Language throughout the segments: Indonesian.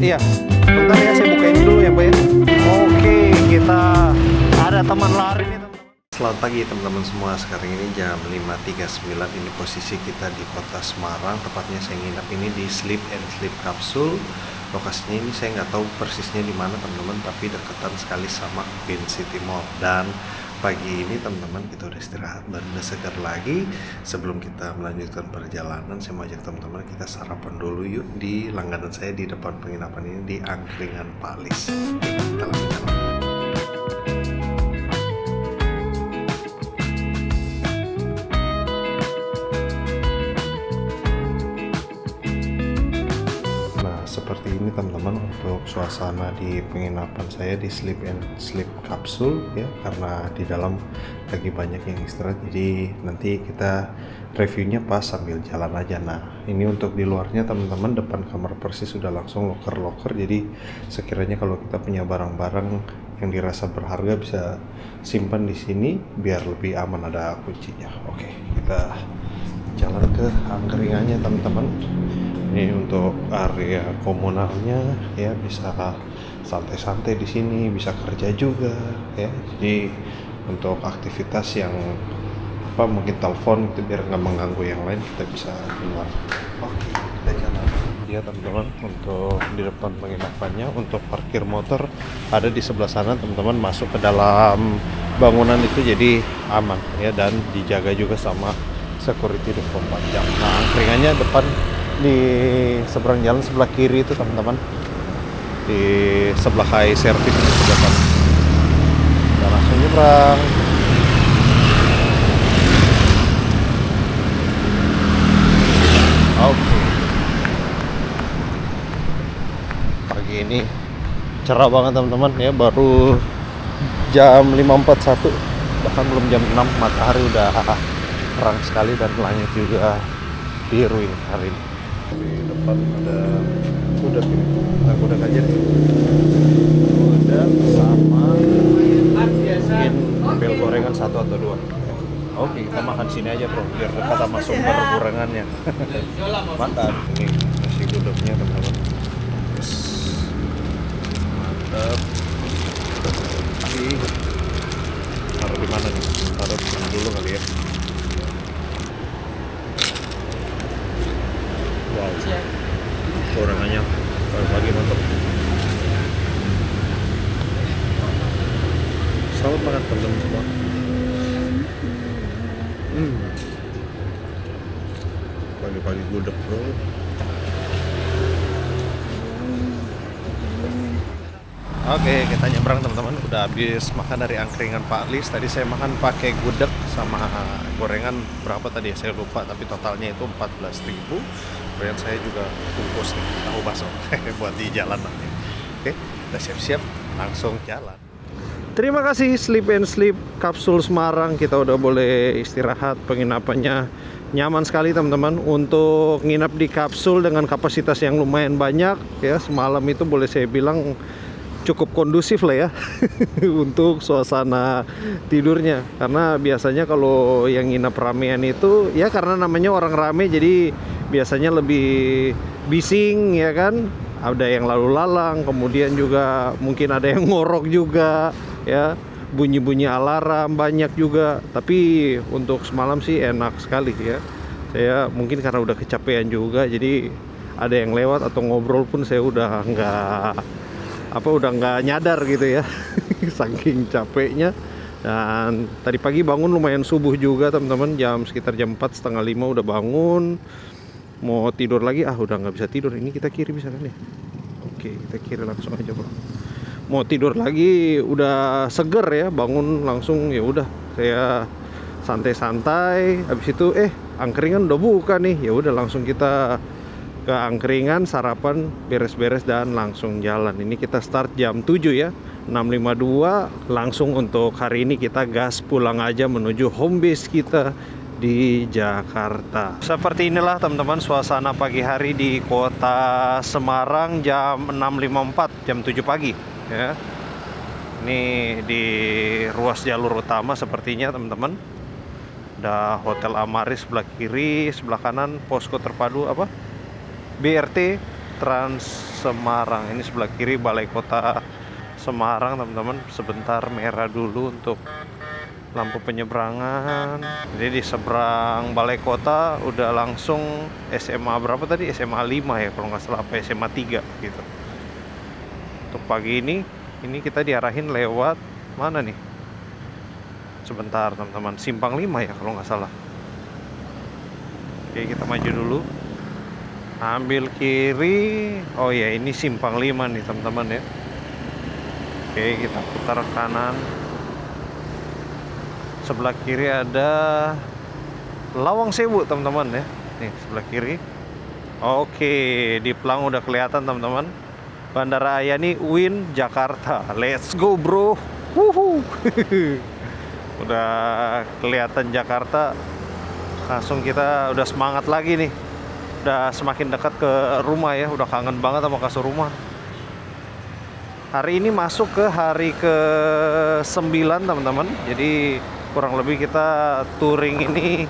Iya. Bentar ya, saya bukain dulu ya, Pak ya. Oke, kita ada teman lari nih, teman-teman. Selamat pagi teman-teman semua. Sekarang ini jam 5.39. Ini posisi kita di kota Semarang. Tepatnya saya nginap ini di Sleep and Sleep Capsule. Lokasinya ini saya nggak tahu persisnya di mana teman-teman, tapi deketan sekali sama Queen City Mall. Dan pagi ini teman-teman kita udah istirahat dan udah segar lagi. Sebelum kita melanjutkan perjalanan, saya mau ajak teman-teman kita sarapan dulu yuk di langganan saya di depan penginapan ini di Angkringan Palis. Kita langsung jalan. Seperti ini teman-teman untuk suasana di penginapan saya di Sleep and Sleep Capsule ya, karena di dalam lagi banyak yang istirahat, jadi nanti kita reviewnya pas sambil jalan aja. Nah ini untuk di luarnya teman-teman, depan kamar persis sudah langsung loker-loker, jadi sekiranya kalau kita punya barang-barang yang dirasa berharga bisa simpan di sini biar lebih aman, ada kuncinya. Oke, kita jalan ke angkringannya teman-teman. Ini untuk area komunalnya ya, bisa santai-santai di sini, bisa kerja juga ya. Jadi untuk aktivitas yang mungkin telepon itu biar nggak mengganggu yang lain, kita bisa keluar. Oke, kita jalan ya teman-teman. Untuk di depan penginapannya, untuk parkir motor ada di sebelah sana teman-teman, masuk ke dalam bangunan itu jadi aman ya, dan dijaga juga sama security 24 jam. Nah angkringannya depan di seberang jalan sebelah kiri itu teman-teman, di sebelah high service di sebelah sana. Kita langsung nyebrang. Oke. Pagi ini cerah banget teman-teman ya, baru jam 5.41, bahkan belum jam 6 matahari udah terang sekali dan langit juga biru ini hari ini. Di depan ada kuda ini, kuda aja nih, kuda sama mungkin bel gorengan 1 atau 2. Oke, kita makan sini aja bro, biar dekat sama sumber gorengannya. Makan ini nasi gudegnya teman-teman. Yes. Mantap. Taruh di mana nih? Taruh di sini dulu kali ya. Wow, gorengannya pagi mantap. Selamat makan teman-teman semua. Pagi-pagi gudeg bro. Oke, kita nyebrang teman-teman. Udah habis makan dari angkringan Pak Lis. Tadi saya makan pakai gudeg sama gorengan berapa tadi ya, saya lupa, tapi totalnya itu 14.000. Kemudian saya juga bungkus nih tahu bakso buat di jalan nanti. Oke, kita siap-siap langsung jalan. Terima kasih Sleep and Sleep Capsule Semarang. Kita udah boleh istirahat, penginapannya nyaman sekali teman-teman. Untuk nginap di kapsul dengan kapasitas yang lumayan banyak ya, semalam itu boleh saya bilang cukup kondusif lah ya untuk suasana tidurnya. Karena biasanya kalau yang nginap ramean itu ya, karena namanya orang rame jadi biasanya lebih bising ya kan, ada yang lalu lalang, kemudian juga mungkin ada yang ngorok juga ya, bunyi-bunyi alarm banyak juga. Tapi untuk semalam sih enak sekali ya. Saya mungkin karena udah kecapean juga, jadi ada yang lewat atau ngobrol pun saya udah nggak nyadar gitu ya saking capeknya. Dan tadi pagi bangun lumayan subuh juga teman-teman, sekitar jam 4, setengah 5 udah bangun. Mau tidur lagi, udah nggak bisa tidur. Ini kita kiri bisa kan ya? Oke, kita kiri langsung aja bro. Mau tidur lagi udah seger ya, bangun langsung ya udah saya santai-santai. Habis itu angkringan udah buka nih, ya udah langsung kita ke angkringan, sarapan, beres-beres dan langsung jalan. Ini kita start jam 7 ya, 6.52. Langsung untuk hari ini kita gas pulang aja menuju home base kita di Jakarta. Seperti inilah teman-teman suasana pagi hari di kota Semarang jam 6.54, jam 7 pagi ya. Ini di ruas jalur utama sepertinya teman-teman. Ada Hotel Amaris sebelah kiri, sebelah kanan posko terpadu BRT Trans Semarang. Ini sebelah kiri Balai Kota Semarang, teman-teman. Sebentar merah dulu untuk lampu penyeberangan. Jadi di seberang Balai Kota udah langsung SMA berapa tadi? SMA 5 ya kalau nggak salah, apa SMA 3 gitu. Untuk pagi ini kita diarahin lewat mana nih? Sebentar teman-teman, Simpang 5 ya kalau nggak salah. Oke, kita maju dulu. Ambil kiri. Oh ya, ini Simpang 5 nih teman-teman ya. Oke, kita putar kanan. Sebelah kiri ada Lawang Sewu teman-teman ya. Nih sebelah kiri. Oke, di pelang udah kelihatan teman-teman. Bandara Ayani UIN Jakarta. Let's go bro. Wuhu. Udah kelihatan Jakarta. Langsung kita udah semangat lagi nih. Udah semakin dekat ke rumah ya. Udah kangen banget sama kasur rumah. Hari ini masuk ke hari ke-9 teman-teman. Jadi kurang lebih kita touring ini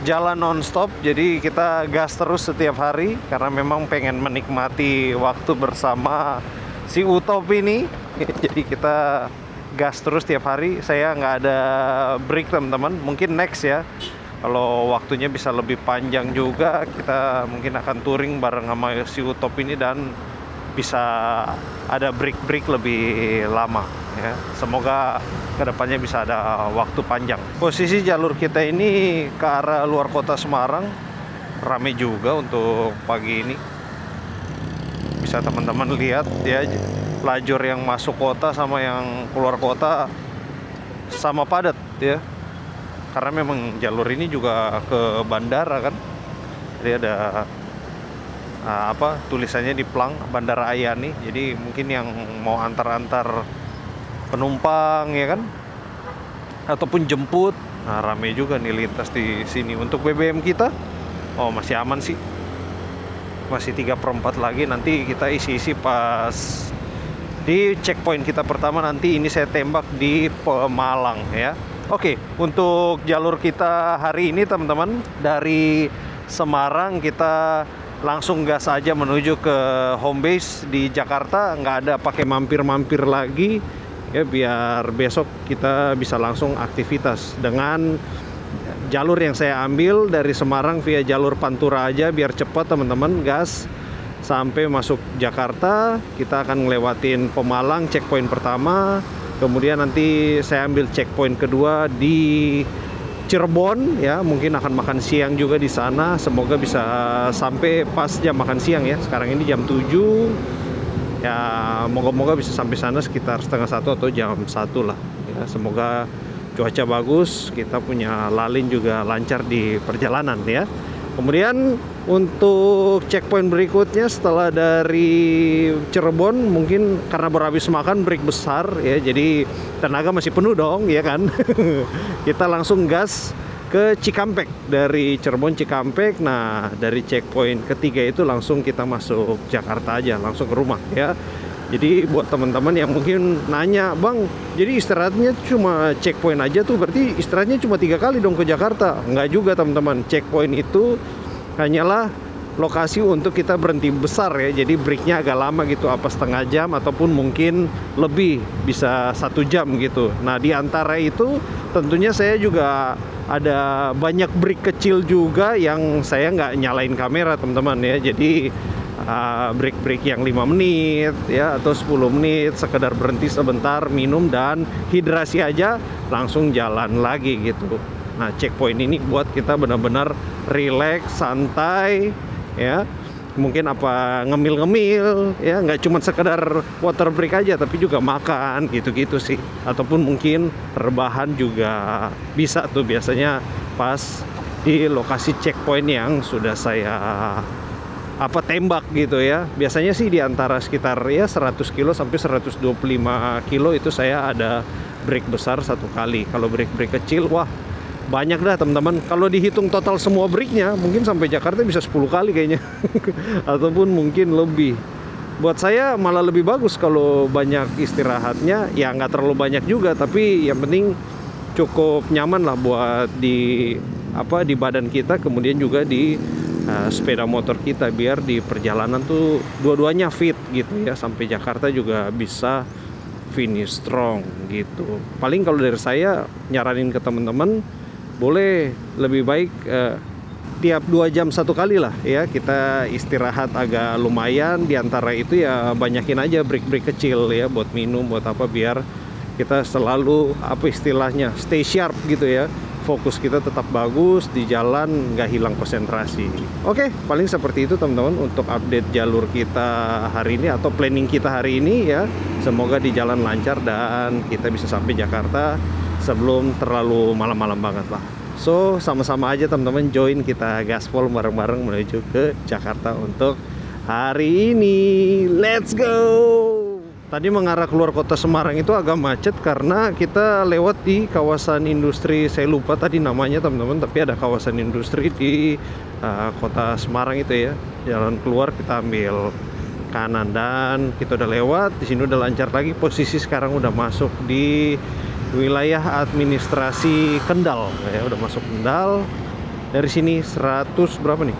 jalan nonstop. Jadi kita gas terus setiap hari karena memang pengen menikmati waktu bersama si Utop ini. Jadi kita gas terus setiap hari. Saya nggak ada break teman-teman. Mungkin next ya, kalau waktunya bisa lebih panjang juga, kita mungkin akan touring bareng sama si Utop ini dan bisa ada break-break lebih lama ya. Semoga kedepannya bisa ada waktu panjang. Posisi jalur kita ini ke arah luar kota Semarang, rame juga untuk pagi ini. Bisa teman-teman lihat ya, lajur yang masuk kota sama yang keluar kota sama padat ya. Karena memang jalur ini juga ke bandara kan. Jadi ada tulisannya di pelang Bandara Ayani. Jadi mungkin yang mau antar-antar penumpang ya kan, ataupun jemput, nah rame juga nih lintas di sini. Untuk BBM kita masih aman sih, masih 3/4 lagi. Nanti kita isi-isi pas di checkpoint kita pertama. Nanti ini saya tembak di Pemalang ya. Oke, untuk jalur kita hari ini teman-teman, dari Semarang kita langsung gas aja menuju ke home base di Jakarta. Nggak ada pakai mampir-mampir lagi ya, biar besok kita bisa langsung aktivitas dengan jalur yang saya ambil dari Semarang via jalur Pantura aja, biar cepat teman-teman. Gas sampai masuk Jakarta, kita akan ngelewatin Pemalang checkpoint pertama, kemudian nanti saya ambil checkpoint kedua di Cirebon ya, mungkin akan makan siang juga di sana. Semoga bisa sampai pas jam makan siang ya. Sekarang ini jam 7. Ya, moga-moga bisa sampai sana sekitar 12:30 atau jam 1 lah. Ya, semoga cuaca bagus, kita punya lalin juga lancar di perjalanan ya. Kemudian untuk checkpoint berikutnya setelah dari Cirebon, mungkin karena berhabis makan break besar ya, jadi tenaga masih penuh dong ya kan. Kita langsung gas ke Cikampek. Dari Cirebon Cikampek. Nah, dari checkpoint ketiga itu langsung kita masuk Jakarta aja, langsung ke rumah ya. Jadi buat teman-teman yang mungkin nanya, "Bang, jadi istirahatnya cuma checkpoint aja tuh, berarti istirahatnya cuma 3 kali dong ke Jakarta?" Enggak juga teman-teman. Checkpoint itu hanyalah lokasi untuk kita berhenti besar ya. Jadi breaknya agak lama gitu, apa setengah jam ataupun mungkin lebih, bisa 1 jam gitu. Nah, di antara itu tentunya saya juga ada banyak break kecil juga yang saya nggak nyalain kamera teman-teman ya. Jadi break-break yang 5 menit ya atau 10 menit, sekedar berhenti sebentar, minum dan hidrasi aja, langsung jalan lagi gitu. Nah, checkpoint ini buat kita benar-benar relax, santai ya. Mungkin apa ngemil-ngemil ya, nggak cuma sekedar water break aja, tapi juga makan gitu-gitu sih. Ataupun mungkin rebahan juga bisa tuh biasanya pas di lokasi checkpoint yang sudah saya tembak gitu ya. Biasanya sih di antara sekitar ya 100 kilo sampai 125 kilo itu saya ada break besar 1 kali. Kalau break-break kecil, wah banyak dah teman-teman. Kalau dihitung total semua breaknya, mungkin sampai Jakarta bisa 10 kali kayaknya. Ataupun mungkin lebih. Buat saya malah lebih bagus kalau banyak istirahatnya. Ya nggak terlalu banyak juga, tapi yang penting cukup nyaman lah buat di badan kita, kemudian juga di sepeda motor kita biar di perjalanan tuh dua-duanya fit gitu ya, sampai Jakarta juga bisa finish strong gitu. Paling kalau dari saya nyaranin ke teman-teman, boleh lebih baik tiap 2 jam 1 kali lah ya, kita istirahat agak lumayan. Di antara itu ya banyakin aja break-break kecil ya, buat minum, buat apa, biar kita selalu apa istilahnya stay sharp gitu ya. Fokus kita tetap bagus di jalan, nggak hilang konsentrasi. Oke, paling seperti itu teman-teman untuk update jalur kita hari ini atau planning kita hari ini ya. Semoga di jalan lancar dan kita bisa sampai Jakarta sebelum terlalu malam-malam banget lah. So, sama-sama aja teman-teman join kita gaspol bareng-bareng menuju ke Jakarta untuk hari ini. Let's go! Tadi mengarah keluar kota Semarang itu agak macet karena kita lewat di kawasan industri. Saya lupa tadi namanya teman-teman, tapi ada kawasan industri di kota Semarang itu ya. Jalan keluar kita ambil kanan dan kita udah lewat. Di sini udah lancar lagi. Posisi sekarang udah masuk di wilayah administrasi Kendal ya, udah masuk Kendal. Dari sini 100 berapa nih?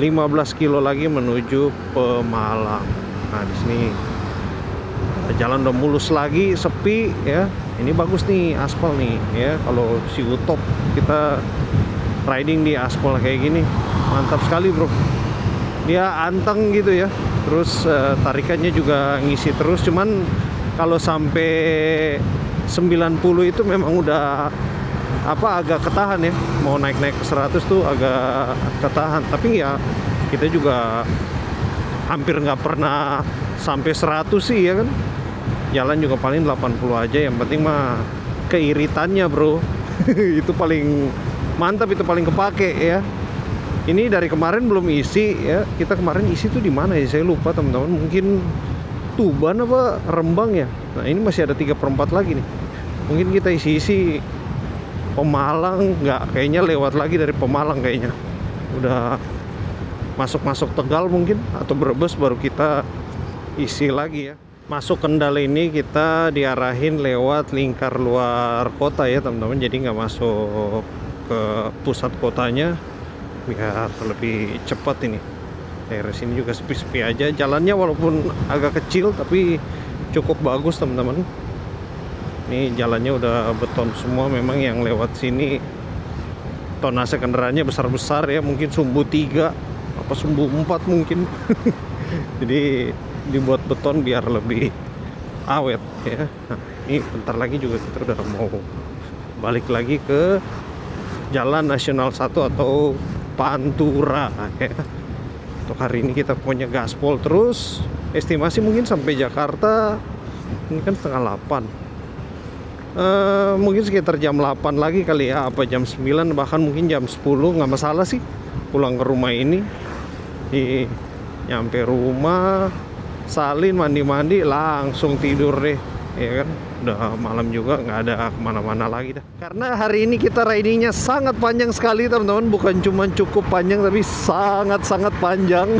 15 kilo lagi menuju Pemalang. Nah, di sini jalan udah mulus lagi, sepi ya. Ini bagus nih aspal nih ya. Kalau si Utop kita riding di aspal kayak gini, mantap sekali bro. Dia anteng gitu ya. Terus tarikannya juga ngisi terus. Cuman kalau sampai 90 itu memang udah agak ketahan ya. Mau naik-naik ke 100 tuh agak ketahan. Tapi ya kita juga hampir nggak pernah sampai 100 sih ya kan. Jalan juga paling 80 aja. Yang penting mah keiritannya bro. Itu paling mantap, itu paling kepake ya. Ini dari kemarin belum isi ya. Kita kemarin isi tuh di mana ya, saya lupa teman-teman. Mungkin Tuban apa Rembang ya. Nah ini masih ada 3/4 lagi nih. Mungkin kita isi-isi Pemalang, nggak, kayaknya lewat lagi dari Pemalang kayaknya. Udah masuk-masuk Tegal mungkin atau Brebes baru kita isi lagi ya. Masuk Kendal ini kita diarahin lewat lingkar luar kota ya teman-teman. Jadi nggak masuk ke pusat kotanya biar lebih cepat ini. Daerah sini juga sepi-sepi aja. Jalannya walaupun agak kecil tapi cukup bagus teman-teman. Ini jalannya udah beton semua. Memang yang lewat sini tonase kendaraannya besar-besar ya. Mungkin sumbu 3 apa sumbu 4 mungkin. Jadi dibuat beton biar lebih awet ya. Nah, ini bentar lagi juga kita udah mau balik lagi ke Jalan Nasional 1 atau Pantura ya. Untuk hari ini kita punya gaspol terus. Estimasi mungkin sampai Jakarta ini kan setengah 8. Mungkin sekitar jam 8 lagi kali ya, apa jam 9 bahkan mungkin jam 10 nggak masalah sih pulang ke rumah ini. Nyampe rumah, salin, mandi-mandi, langsung tidur deh ya kan. Udah malam juga, nggak ada kemana-mana lagi dah. Karena hari ini kita ridingnya sangat panjang sekali teman-teman. Bukan cuma cukup panjang tapi sangat-sangat panjang.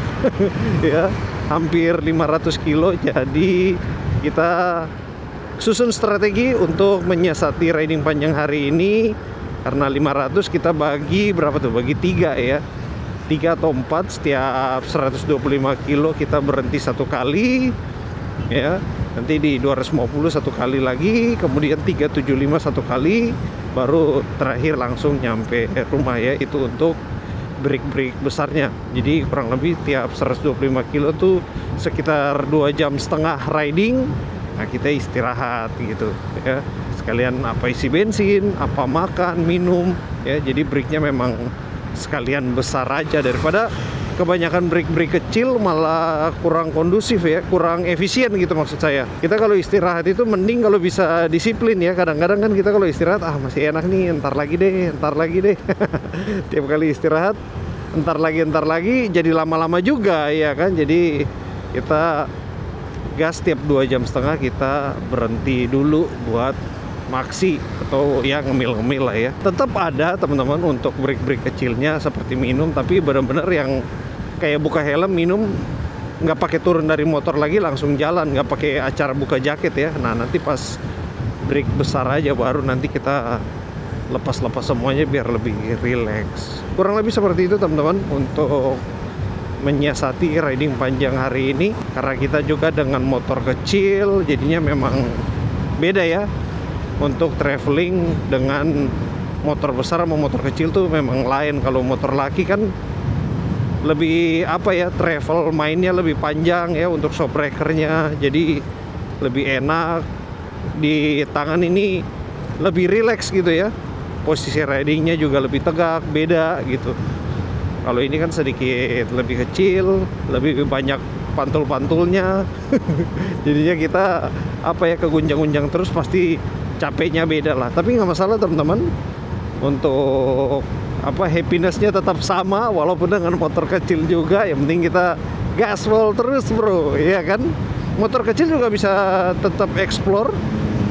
Ya, hampir 500 kilo. Jadi kita susun strategi untuk menyiasati riding panjang hari ini. Karena 500 kita bagi berapa tuh? Bagi 3 ya. 3 atau 4, setiap 125 kilo kita berhenti 1 kali ya. Nanti di 250 1 kali lagi, kemudian 375 1 kali, baru terakhir langsung nyampe rumah ya. Itu untuk break-break besarnya. Jadi kurang lebih tiap 125 kilo tuh sekitar 2,5 jam riding. Nah kita istirahat gitu ya. Sekalian apa isi bensin, apa makan, minum ya. Jadi breaknya memang sekalian besar aja, daripada kebanyakan break-break kecil malah kurang kondusif ya, kurang efisien gitu maksud saya. Kita kalau istirahat itu mending kalau bisa disiplin ya. Kadang-kadang kan kita kalau istirahat masih enak nih, ntar lagi deh tiap kali istirahat ntar lagi jadi lama-lama juga ya kan. Jadi kita gas tiap 2,5 jam kita berhenti dulu buat maksi atau ya ngemil-ngemil lah ya. Tetap ada teman-teman untuk break-break kecilnya seperti minum, tapi benar-benar yang kayak buka helm, minum, nggak pakai turun dari motor lagi langsung jalan, nggak pakai acara buka jaket ya. Nah nanti pas break besar aja baru nanti kita lepas-lepas semuanya biar lebih relax. Kurang lebih seperti itu teman-teman untuk menyiasati riding panjang hari ini, karena kita juga dengan motor kecil, jadinya memang beda ya untuk traveling dengan motor besar sama motor kecil tuh memang lain. Kalau motor laki kan lebih apa ya, travel mainnya lebih panjang ya untuk shock breakernya, jadi lebih enak di tangan ini, lebih relax gitu ya, posisi ridingnya juga lebih tegak, beda gitu. Kalau ini kan sedikit lebih kecil, lebih banyak pantul-pantulnya jadinya kita apa ya, kegunjang-gunjang terus, pasti capeknya beda lah. Tapi nggak masalah teman-teman, untuk apa, happinessnya tetap sama walaupun dengan motor kecil juga. Yang penting kita gaspol terus bro, ya kan. Motor kecil juga bisa tetap explore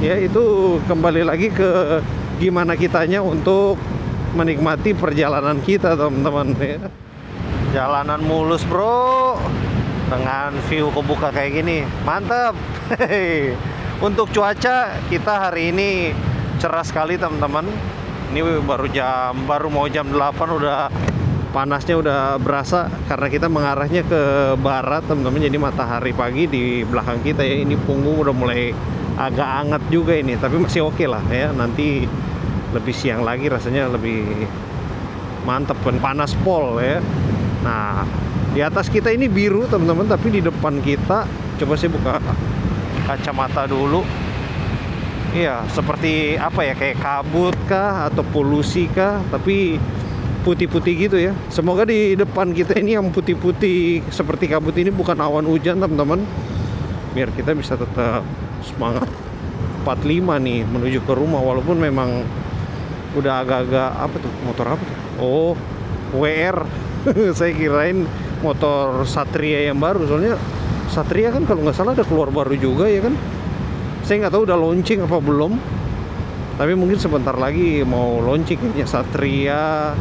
ya, itu kembali lagi ke gimana kitanya untuk menikmati perjalanan kita teman-teman ya. Jalanan mulus bro, dengan view kebuka kayak gini, mantap. Untuk cuaca kita hari ini cerah sekali teman-teman. Ini baru mau jam 8 udah panasnya udah berasa, karena kita mengarahnya ke barat teman-teman. Jadi matahari pagi di belakang kita ya, ini punggung udah mulai agak hangat juga ini, tapi masih oke lah ya. Nanti lebih siang lagi rasanya lebih mantep, panas pol ya. Nah, di atas kita ini biru teman-teman, tapi di depan kita, coba saya buka kacamata dulu. Iya, seperti apa ya, kayak kabut kah atau polusi kah, tapi putih-putih gitu ya. Semoga di depan kita ini yang putih-putih seperti kabut ini bukan awan hujan teman-teman, biar kita bisa tetap semangat 45 nih menuju ke rumah. Walaupun memang udah agak-agak apa tuh, motor apa tuh? Oh, WR. Saya kirain motor Satria yang baru, soalnya Satria kan kalau nggak salah ada keluar baru juga ya kan. Saya nggak tahu udah launching apa belum, tapi mungkin sebentar lagi mau launching kayaknya Satria.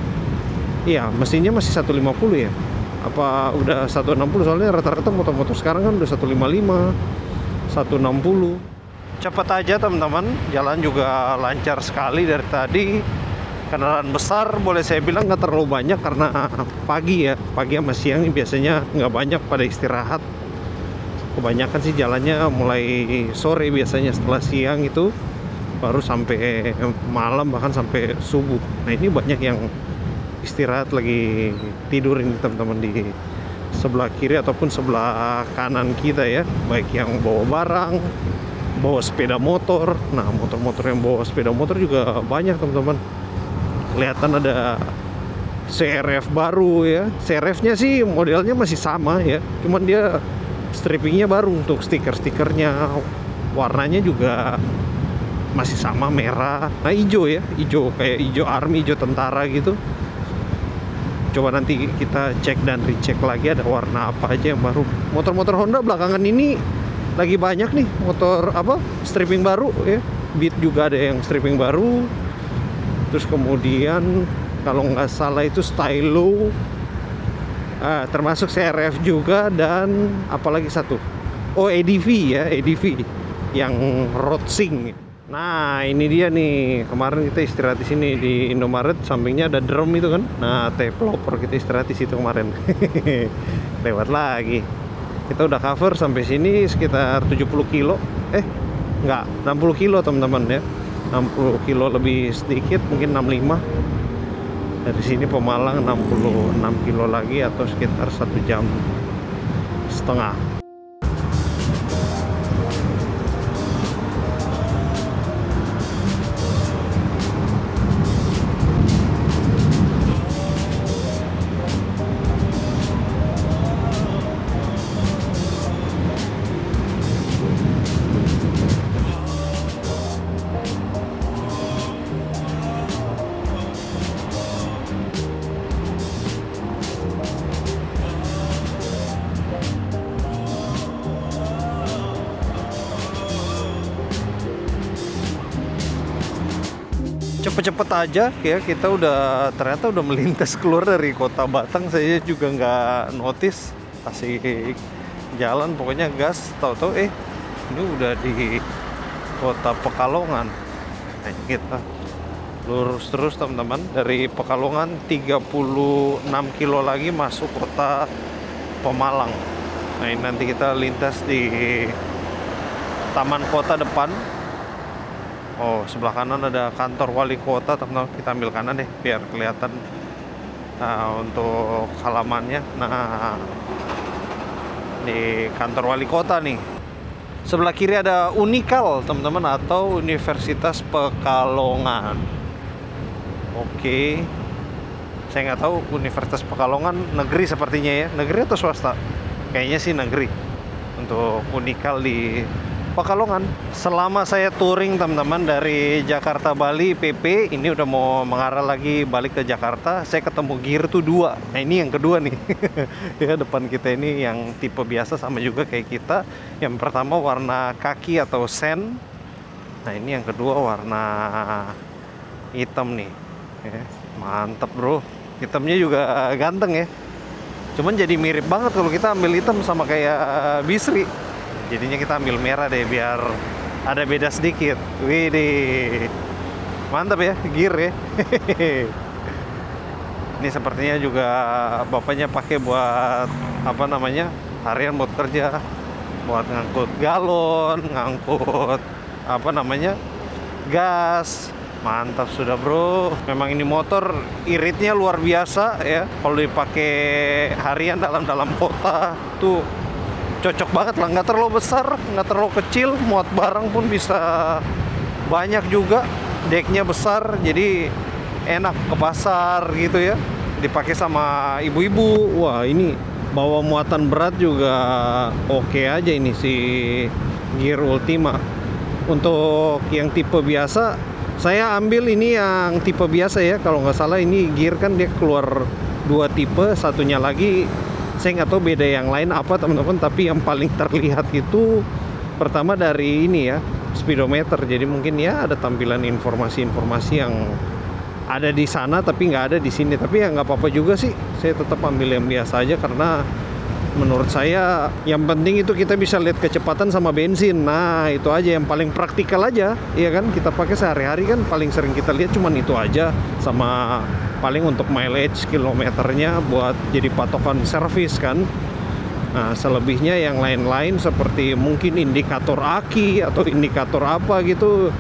Iya, mesinnya masih 150 ya, apa udah 160? Soalnya rata-rata motor-motor sekarang kan udah 155, 160. Cepat aja teman-teman, jalan juga lancar sekali dari tadi. Kendaraan besar boleh saya bilang nggak terlalu banyak, karena pagi ya, pagi sama siang ini biasanya nggak banyak pada istirahat. Kebanyakan sih jalannya mulai sore biasanya, setelah siang itu baru sampai malam, bahkan sampai subuh. Nah ini banyak yang istirahat lagi tidur ini teman-teman, di sebelah kiri ataupun sebelah kanan kita ya, baik yang bawa barang, bawa sepeda motor. Nah motor-motor yang bawa sepeda motor juga banyak teman-teman. Kelihatan ada CRF baru ya. CRF-nya sih modelnya masih sama ya, cuman dia strippingnya baru untuk stiker-stikernya. Warnanya juga masih sama, merah. Nah hijau ya, hijau kayak hijau army, hijau tentara gitu. Coba nanti kita cek dan recheck lagi ada warna apa aja yang baru. Motor-motor Honda belakangan ini lagi banyak nih motor apa, stripping baru ya. Beat juga ada yang stripping baru. Terus kemudian kalau nggak salah itu Stylo, termasuk CRF juga, dan apalagi satu, oh ADV ya, ADV yang Roadsing. Nah ini dia nih, kemarin kita istirahat di sini di Indomaret, sampingnya ada drum itu kan. Nah T-Pelopor kita istirahat di situ kemarin. Lewat lagi. Kita udah cover sampai sini sekitar 70 kilo. Enggak, 60 kilo teman-teman ya. 60 kilo lebih sedikit, mungkin 65. Dari sini Pemalang 66 kilo lagi, atau sekitar 1,5 jam. Cepet-cepet aja ya, kita ternyata udah melintas keluar dari kota Batang. Saya juga nggak notice, asik jalan pokoknya gas, tahu-tahu ini udah di kota Pekalongan. Nah, kita lurus terus teman-teman, dari Pekalongan 36 kilo lagi masuk kota Pemalang. Nah ini nanti kita lintas di taman kota depan. Oh, sebelah kanan ada kantor wali kota, teman-teman. Kita ambil kanan deh biar kelihatan untuk halamannya. Nah, di kantor wali kota nih. Sebelah kiri ada Unikal, teman-teman, atau Universitas Pekalongan. Oke. Saya nggak tahu Universitas Pekalongan negeri sepertinya ya. Negeri atau swasta? Kayaknya sih negeri. Untuk Unikal di Pekalongan. Selama saya touring, teman-teman, dari Jakarta Bali PP, ini udah mau mengarah lagi balik ke Jakarta, saya ketemu gear tuh 2. Nah ini yang kedua nih. Ya, depan kita ini yang tipe biasa sama juga kayak kita. Yang pertama warna kaki atau sen. Nah ini yang kedua warna hitam nih. Ya, mantap bro. Hitamnya juga ganteng ya. Cuman jadi mirip banget kalau kita ambil hitam sama kayak Bisri. Jadinya kita ambil merah deh biar ada beda sedikit. Widih. Mantap ya, gear ya. Ini sepertinya juga bapaknya pakai buat apa namanya? Harian buat kerja. Buat ngangkut galon, ngangkut apa namanya? Gas. Mantap sudah bro. Memang ini motor iritnya luar biasa ya. Kalau dipakai harian dalam kota tuh cocok banget lah. Nggak terlalu besar, nggak terlalu kecil. Muat barang pun bisa banyak juga. Decknya besar, jadi enak ke pasar gitu ya. Dipakai sama ibu-ibu. Wah ini bawa muatan berat juga oke aja ini si Gear Ultima. Untuk yang tipe biasa, saya ambil ini yang tipe biasa ya. Kalau nggak salah ini gear kan dia keluar 2 tipe. Satunya lagi saya nggak tahu beda yang lain apa teman-teman. Tapi yang paling terlihat itu pertama dari ini ya, speedometer. Jadi mungkin ya ada tampilan informasi-informasi yang ada di sana tapi nggak ada di sini. Tapi ya nggak apa-apa juga sih. Saya tetap ambil yang biasa aja karena menurut saya yang penting itu kita bisa lihat kecepatan sama bensin. Nah itu aja yang paling praktikal aja, iya kan, kita pakai sehari-hari kan paling sering kita lihat cuman itu aja. Sama paling untuk mileage kilometernya buat jadi patokan servis kan. Nah selebihnya yang lain-lain seperti mungkin indikator aki atau indikator apa gitu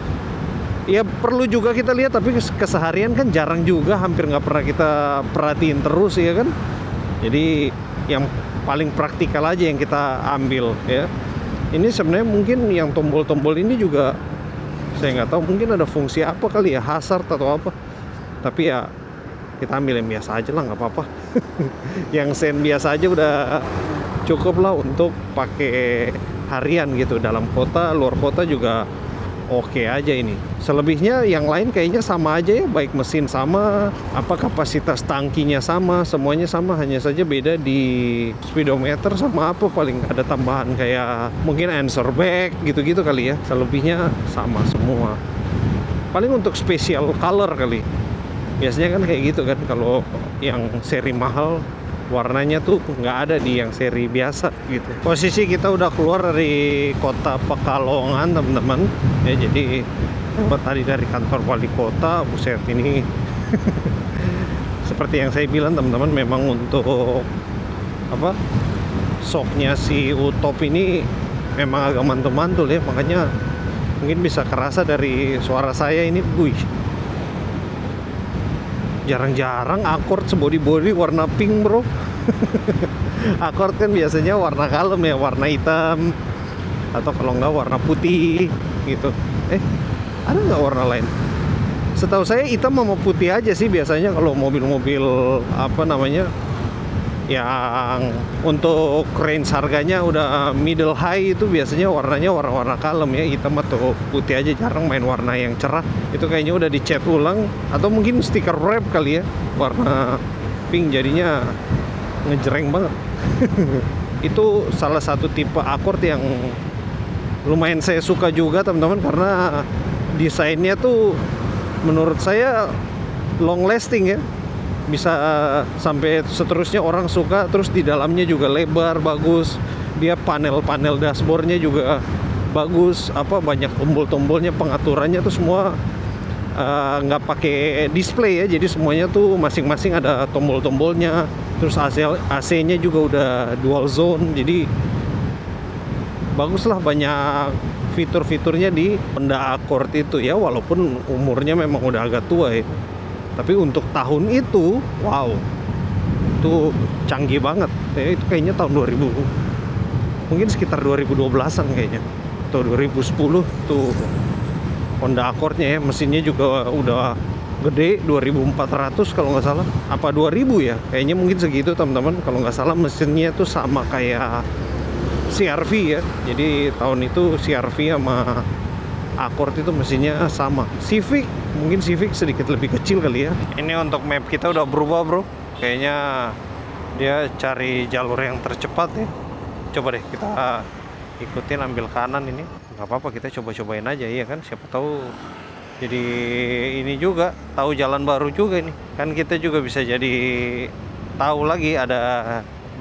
ya perlu juga kita lihat, tapi keseharian kan jarang juga, hampir nggak pernah kita perhatiin terus ya kan. Jadi yang paling praktikal aja yang kita ambil ya. Ini sebenarnya mungkin yang tombol-tombol ini juga saya nggak tahu, mungkin ada fungsi apa kali ya, hazard atau apa. Tapi ya kita ambil yang biasa aja lah, nggak apa-apa. Yang sen biasa aja udah cukup lah untuk pakai harian gitu. Dalam kota, luar kota juga oke aja ini. Selebihnya yang lain kayaknya sama aja ya, baik mesin sama, apa kapasitas tangkinya sama, semuanya sama, hanya saja beda di speedometer sama apa paling ada tambahan kayak mungkin answer back gitu-gitu kali ya. Selebihnya sama semua. Paling untuk special color kali. Biasanya kan kayak gitu kan, kalau yang seri mahal warnanya tuh nggak ada di yang seri biasa gitu. Posisi kita udah keluar dari kota Pekalongan teman-teman ya, jadi tadi dari kantor wali kota. Buset ini seperti yang saya bilang teman-teman, memang untuk apa shocknya si Utop ini memang agak mantul-mantul ya, makanya mungkin bisa kerasa dari suara saya ini. Jarang-jarang Accord sebody-body warna pink bro. Accord kan biasanya warna kalem ya, warna hitam atau kalau nggak warna putih gitu. Ada nggak warna lain? Setahu saya hitam sama putih aja sih biasanya kalau mobil-mobil apa namanya yang untuk range harganya udah middle high, itu biasanya warnanya warna-warna kalem ya, hitam atau putih aja, jarang main warna yang cerah. Itu kayaknya udah dicat ulang atau mungkin stiker wrap kali ya, warna pink jadinya ngejreng banget. Itu salah satu tipe Accord yang lumayan saya suka juga teman-teman, karena desainnya tuh menurut saya long lasting ya, bisa sampai seterusnya orang suka. Terus di dalamnya juga lebar, bagus. Dia panel-panel dashboardnya juga bagus, apa banyak tombol-tombolnya, pengaturannya tuh semua nggak pakai display ya, jadi semuanya tuh masing-masing ada tombol-tombolnya. Terus AC-nya juga udah dual zone, jadi baguslah, banyak fitur-fiturnya di Honda Accord itu ya, walaupun umurnya memang udah agak tua ya. Tapi untuk tahun itu, wow, itu canggih banget. Ya, itu kayaknya tahun 2000, mungkin sekitar 2012-an kayaknya, atau 2010 tuh Honda Accord-nya ya. Mesinnya juga udah gede, 2400 kalau nggak salah, apa 2000 ya, kayaknya mungkin segitu teman-teman. Kalau nggak salah mesinnya tuh sama kayak CR-V ya, jadi tahun itu CR-V sama Accord itu mesinnya sama. Civic, mungkin Civic sedikit lebih kecil kali ya. Ini untuk map kita udah berubah bro, kayaknya dia cari jalur yang tercepat ya. Coba deh kita ikutin, ambil kanan ini, nggak apa-apa, kita coba-cobain aja ya kan, siapa tahu jadi ini juga, tahu jalan baru juga nih kan, kita juga bisa jadi tahu lagi ada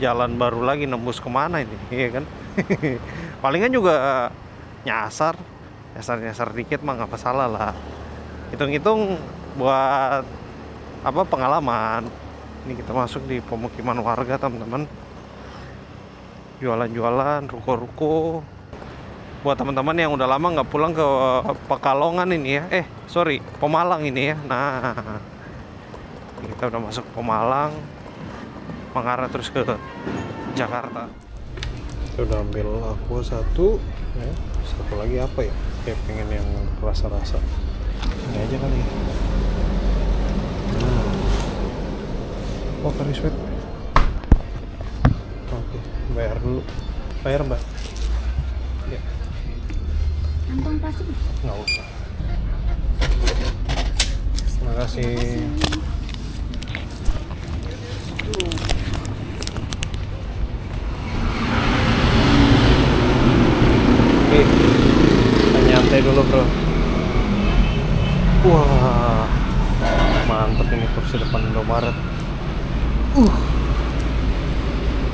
jalan baru lagi nembus kemana ini, iya kan. Palingan juga nyasar dikit mah nggak masalah lah, hitung-hitung buat apa, pengalaman. Ini kita masuk di pemukiman warga teman-teman, jualan-jualan, ruko-ruko. Buat teman-teman yang udah lama nggak pulang ke Pekalongan ini ya, Pemalang ini ya. Nah, kita udah masuk Pemalang, mengarah terus ke Jakarta. Kita udah ambil Aqua satu ya. Satu lagi apa ya, kayak pengen yang rasa-rasa ini aja kali ya. Oh, curry sweet. Oke, bayar dulu. Bayar mbak? Ya. Kantong plastik? Nggak usah. Terima kasih. Oke, kita nyantai dulu bro. Wah, mantep ini kursi depan Indomaret.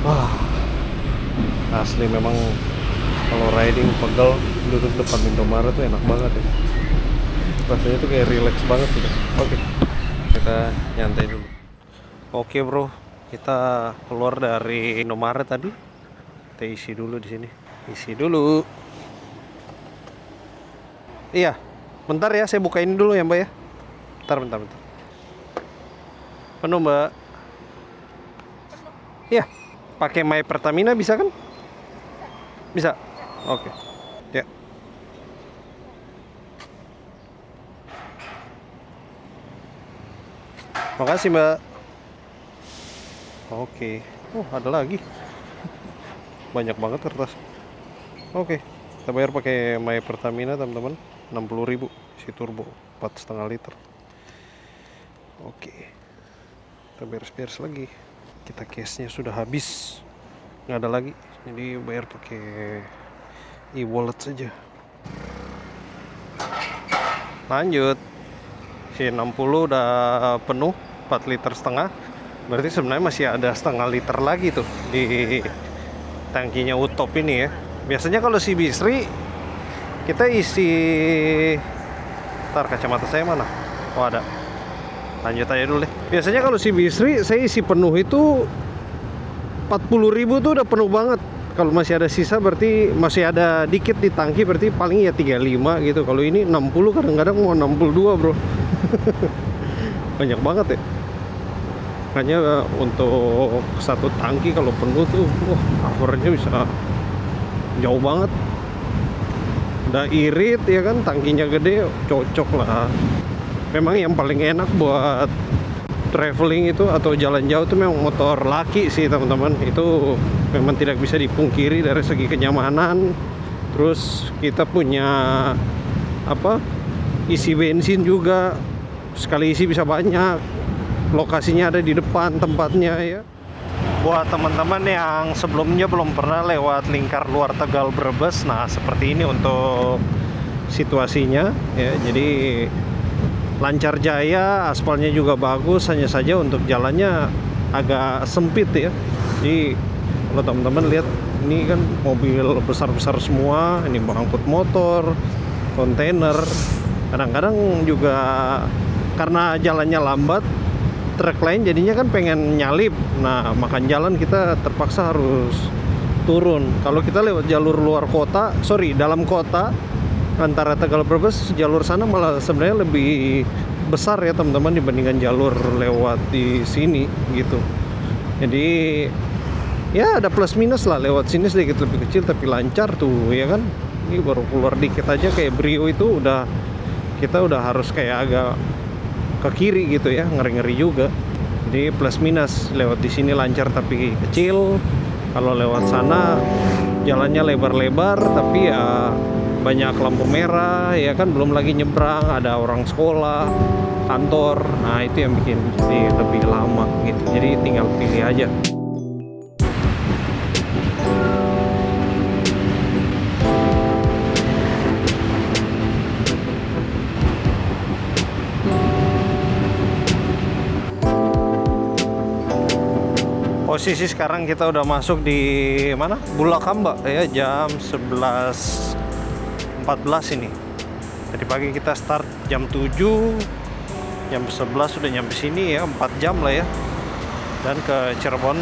Wah, asli memang kalau riding pegel duduk depan Indomaret tuh enak banget ya. Rasanya tuh kayak relax banget gitu. Oke, kita nyantai dulu. Oke bro, kita keluar dari Indomaret tadi. Kita isi dulu di sini. Isi dulu. Iya, bentar ya, saya bukain dulu ya mbak ya. Bentar. Penuh mbak. Iya, pakai My Pertamina bisa kan? Bisa. Oke. Ya. Makasih mbak. Oke. Oh, ada lagi. Banyak banget kertas. Oke. Kita bayar pakai My Pertamina teman-teman. 60.000 isi turbo 4,5 liter. Oke. Kita beres-beres lagi. Kita cashnya sudah habis, nggak ada lagi, jadi bayar pakai e-wallet saja. Lanjut, si 60 udah penuh 4,5 liter, berarti sebenarnya masih ada 0,5 liter lagi tuh di tangkinya Utop ini ya. Biasanya kalau si Bisri kita isi, ntar kacamata saya mana? Oh ada. Lanjut aja dulu deh. Biasanya kalau si Bisri saya isi penuh itu 40.000 tuh udah penuh banget. Kalau masih ada sisa berarti masih ada dikit di tangki, berarti paling ya 35 gitu. Kalau ini 60, kadang-kadang mau 62 bro. Banyak banget ya. Makanya untuk satu tangki kalau penuh tuh covernya bisa jauh banget. Udah irit ya kan, tangkinya gede, cocok lah. Memang yang paling enak buat traveling itu atau jalan jauh itu memang motor laki sih teman-teman. Itu memang tidak bisa dipungkiri dari segi kenyamanan. Terus kita punya apa, isi bensin juga, sekali isi bisa banyak. Lokasinya ada di depan tempatnya ya. Buat teman-teman yang sebelumnya belum pernah lewat lingkar luar Tegal Brebes, nah seperti ini untuk situasinya ya. Jadi lancar jaya, aspalnya juga bagus, hanya saja untuk jalannya agak sempit ya. Jadi kalau teman-teman lihat, ini kan mobil besar-besar semua, ini mengangkut motor, kontainer. Kadang-kadang juga karena jalannya lambat, truk lain jadinya kan pengen nyalip. Nah, makan jalan kita terpaksa harus turun. Kalau kita lewat jalur luar kota, dalam kota antara Tegal Brebes, jalur sana malah sebenarnya lebih besar ya teman-teman dibandingkan jalur lewat di sini gitu. Jadi ya ada plus minus lah, lewat sini sedikit lebih kecil tapi lancar tuh ya kan. Ini baru keluar dikit aja kayak Brio itu kita udah harus kayak agak ke kiri gitu ya, ngeri-ngeri juga. Jadi plus minus, lewat di sini lancar tapi kecil. Kalau lewat sana jalannya lebar-lebar tapi ya banyak lampu merah ya kan, belum lagi nyebrang ada orang sekolah, kantor. Nah, itu yang bikin jadi lebih lama gitu. Jadi tinggal pilih aja. Posisi sekarang kita udah masuk di mana? Bulakamba ya, jam 11.14 ini. Tadi pagi kita start jam 7, jam 11 sudah nyampe sini ya, 4 jam lah ya. Dan ke Cirebon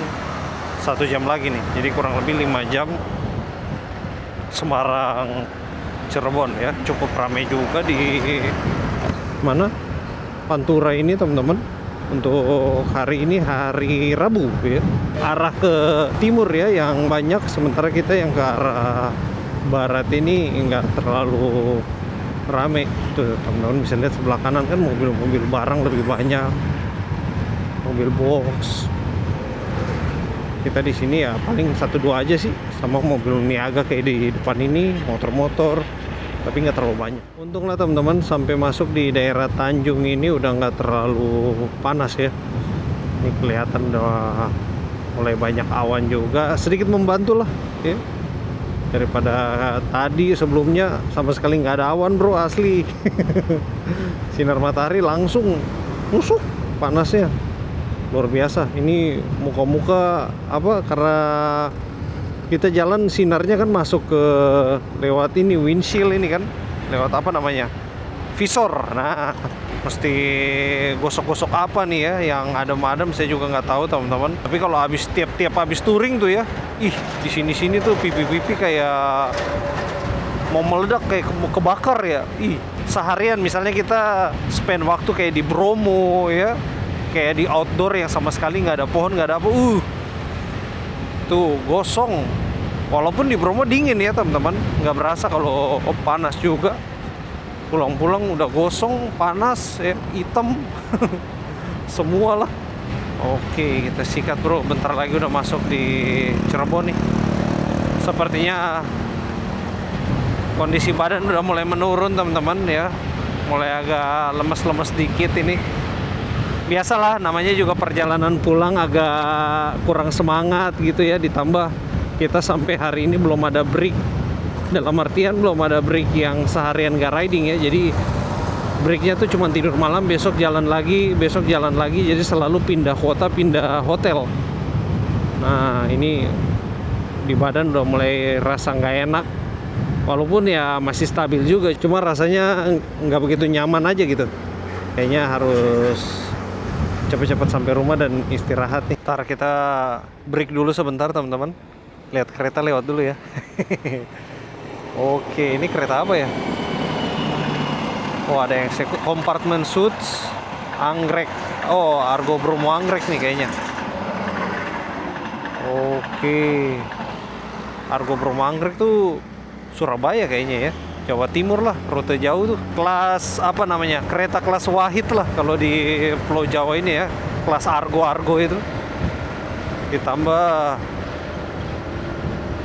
1 jam lagi nih. Jadi kurang lebih 5 jam Semarang Cirebon ya. Cukup ramai juga di mana? Pantura ini teman-teman. Untuk hari ini hari Rabu ya, arah ke timur ya yang banyak, sementara kita yang ke arah barat ini nggak terlalu rame. Tuh teman-teman bisa lihat sebelah kanan kan mobil-mobil barang lebih banyak, mobil box. Kita di sini ya paling 1-2 aja sih, sama mobil niaga kayak di depan ini, motor-motor, tapi nggak terlalu banyak. Untunglah teman-teman sampai masuk di daerah Tanjung ini udah nggak terlalu panas ya. Ini kelihatan udah mulai banyak awan juga, sedikit membantu lah ya. Daripada tadi sebelumnya sama sekali nggak ada awan bro, asli. Sinar matahari langsung nusuk panasnya luar biasa. Ini muka-muka apa, karena kita jalan sinarnya kan masuk ke lewat ini windshield ini kan, lewat apa namanya, visor. Nah, mesti gosok-gosok apa nih ya yang adem-adem, saya juga nggak tahu teman-teman. Tapi kalau tiap habis touring tuh ya, di sini tuh pipi-pipi kayak mau meledak, kayak mau kebakar ya. Seharian misalnya kita spend waktu kayak di Bromo ya, kayak di outdoor yang sama sekali nggak ada pohon, nggak ada apa, tuh gosong. Walaupun di Bromo dingin ya teman-teman, nggak berasa kalau panas juga. Pulang-pulang udah gosong, panas ya, hitam semua lah. Oke, kita sikat bro, bentar lagi udah masuk di Cirebon nih. Sepertinya kondisi badan udah mulai menurun teman-teman ya, mulai agak lemes-lemes dikit ini. Biasalah, namanya juga perjalanan pulang agak kurang semangat gitu ya, ditambah kita sampai hari ini belum ada break. Dalam artian belum ada break yang seharian gak riding ya. Jadi breaknya tuh cuma tidur malam, besok jalan lagi, jadi selalu pindah kota, pindah hotel. Nah, ini di badan udah mulai rasa nggak enak. Walaupun ya masih stabil juga, cuma rasanya nggak begitu nyaman aja gitu. Kayaknya harus cepet-cepet sampai rumah dan istirahat nih. Ntar kita break dulu sebentar teman-teman. Lihat kereta lewat dulu ya. Oke, ini kereta apa ya? Oh, ada yang kompartemen Suits Anggrek. Oh, Argo Bromo Anggrek nih kayaknya. Oke, Argo Bromo Anggrek tuh Surabaya kayaknya ya, Jawa Timur lah, rute jauh tuh. Kelas apa namanya, kereta kelas Wahid lah kalau di Pulau Jawa ini ya, kelas Argo itu. Ditambah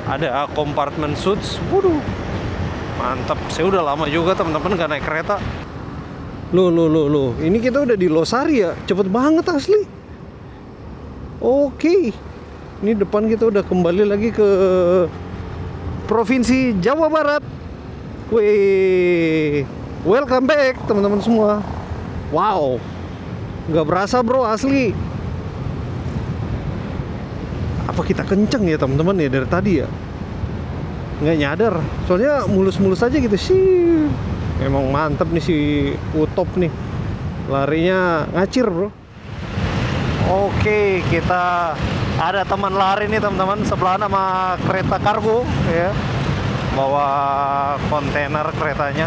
ada kompartemen Suits. Waduh, mantap. Saya udah lama juga teman-teman gak naik kereta. Loh, ini kita udah di Losari ya, cepet banget asli. Oke, ini depan kita udah kembali lagi ke Provinsi Jawa Barat. Wih, welcome back teman-teman semua. Wow, nggak berasa bro, asli. Apa kita kenceng ya teman-teman ya dari tadi ya? Nggak nyadar, soalnya mulus-mulus aja gitu sih. Memang mantep nih si Utop nih, larinya ngacir bro. Oke, kita ada teman lari nih teman-teman, sebelah sama kereta kargo ya. Bawa kontainer keretanya.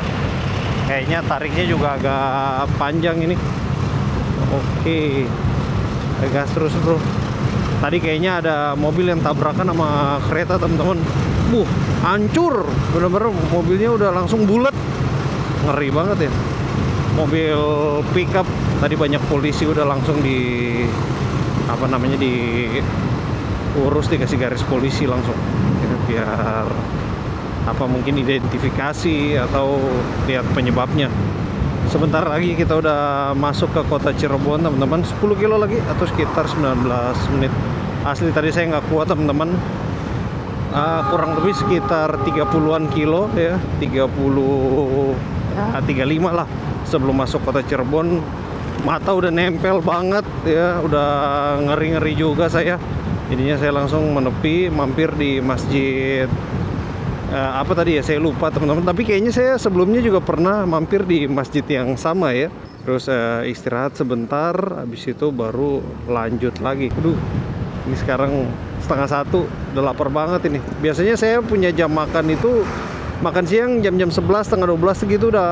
Kayaknya tariknya juga agak panjang ini. Oke. Gas terus, bro. Tadi kayaknya ada mobil yang tabrakan sama kereta teman-teman. Hancur. Bener-bener mobilnya udah langsung bulat. Ngeri banget ya. Mobil pickup tadi banyak polisi udah langsung diurus, dikasih garis polisi langsung ya, biar mungkin identifikasi atau lihat penyebabnya. Sebentar lagi kita udah masuk ke kota Cirebon teman-teman, 10 kilo lagi atau sekitar 19 menit. Asli tadi saya nggak kuat teman-teman, kurang lebih sekitar 30-an kilo ya, 35 lah sebelum masuk kota Cirebon. Mata udah nempel banget ya, udah ngeri-ngeri juga saya. Jadinya saya langsung menepi, mampir di masjid apa tadi ya, saya lupa teman-teman. Tapi kayaknya saya sebelumnya juga pernah mampir di masjid yang sama ya. Terus istirahat sebentar, habis itu baru lanjut lagi. Ini sekarang 12:30, udah lapar banget ini. Biasanya saya punya jam makan itu, makan siang jam-jam 11, setengah 12 segitu udah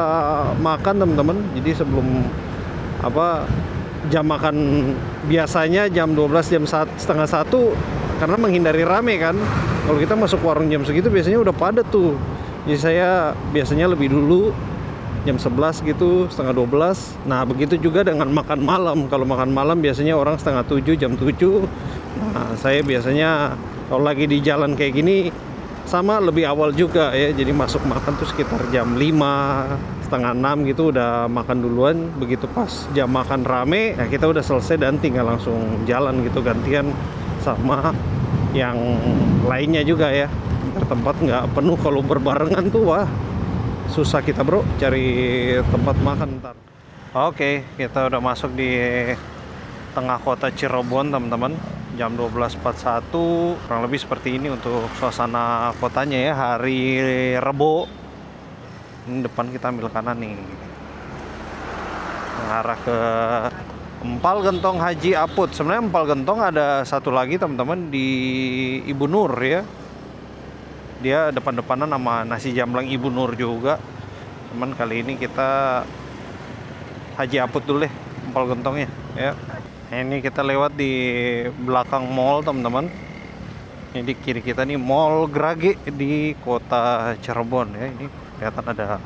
makan teman-teman. Jadi sebelum jam makan biasanya jam 12, jam setengah 1, karena menghindari rame kan. Kalau kita masuk warung jam segitu biasanya udah padat tuh. Jadi saya biasanya lebih dulu, jam 11 gitu, setengah 12. Nah begitu juga dengan makan malam. Kalau makan malam biasanya orang setengah 7, jam 7. Nah saya biasanya kalau lagi di jalan kayak gini sama lebih awal juga ya. Jadi masuk makan tuh sekitar jam 5, setengah 6 gitu udah makan duluan. Begitu pas jam makan rame ya kita udah selesai dan tinggal langsung jalan gitu, gantian sama yang lainnya juga ya, biar tempat nggak penuh. Kalau berbarengan tuh wah susah kita bro cari tempat makan ntar. Oke, kita udah masuk di tengah kota Cirebon teman-teman, jam 12.41, kurang lebih seperti ini untuk suasana kotanya ya, hari Rebo. Ini depan kita ambil kanan nih, mengarah ke Empal Gentong Haji Aput. Sebenarnya Empal Gentong ada satu lagi teman-teman di Ibu Nur ya. Dia depan-depanan sama nasi jamblang Ibu Nur juga. Cuman kali ini kita Haji Aput dulu deh, Empal Gentongnya ya. Ini kita lewat di belakang mall teman-teman. Ini di kiri kita nih Mall Grage di kota Cirebon ya. Ini kelihatan ada